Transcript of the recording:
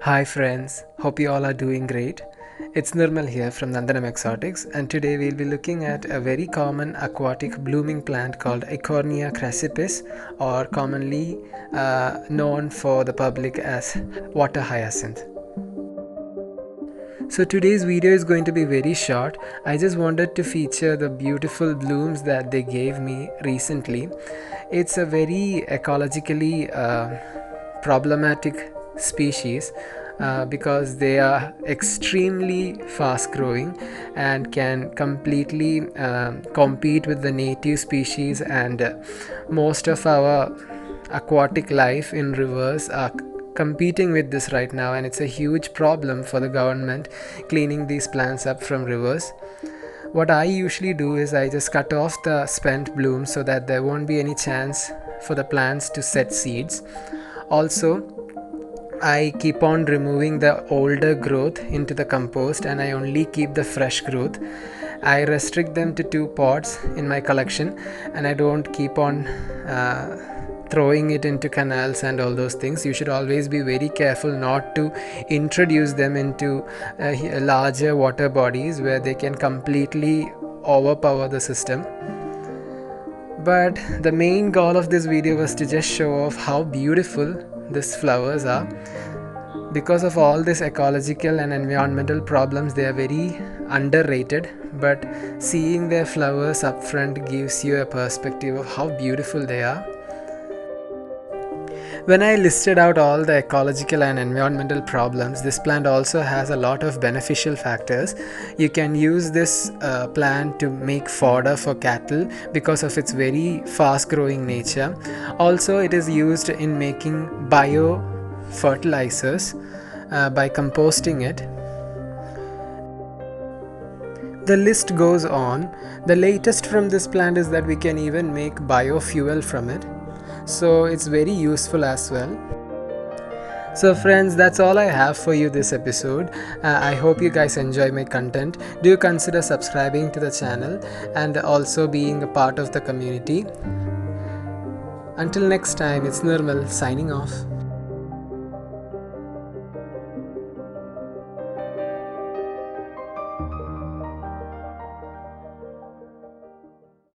Hi friends, hope you all are doing great. It's Nirmal here from Nandanam Exotics, and today we'll be looking at a very common aquatic blooming plant called Eichhornia crassipes, or commonly known for the public as water hyacinth. So today's video is going to be very short. I just wanted to feature the beautiful blooms that they gave me recently. It's a very ecologically problematic species because they are extremely fast growing and can completely compete with the native species, and most of our aquatic life in rivers are competing with this right now, and it's a huge problem for the government cleaning these plants up from rivers. What I usually do is I just cut off the spent blooms so that there won't be any chance for the plants to set seeds. Also, I keep on removing the older growth into the compost, and I only keep the fresh growth. I restrict them to 2 pots in my collection, and I don't keep on throwing it into canals and all those things. You should always be very careful not to introduce them into larger water bodies where they can completely overpower the system. But the main goal of this video was to just show off how beautiful these flowers are. Because of all these ecological and environmental problems, they are very underrated, but seeing their flowers up front gives you a perspective of how beautiful they are. When I listed out all the ecological and environmental problems, this plant also has a lot of beneficial factors. You can use this plant to make fodder for cattle because of its very fast growing nature. Also, it is used in making bio fertilizers by composting it. The list goes on. The latest from this plant is that we can even make biofuel from it. So it's very useful as well. So friends, that's all I have for you this episode. I hope you guys enjoy my content. Do consider subscribing to the channel and also being a part of the community. Until next time, it's Nirmal signing off.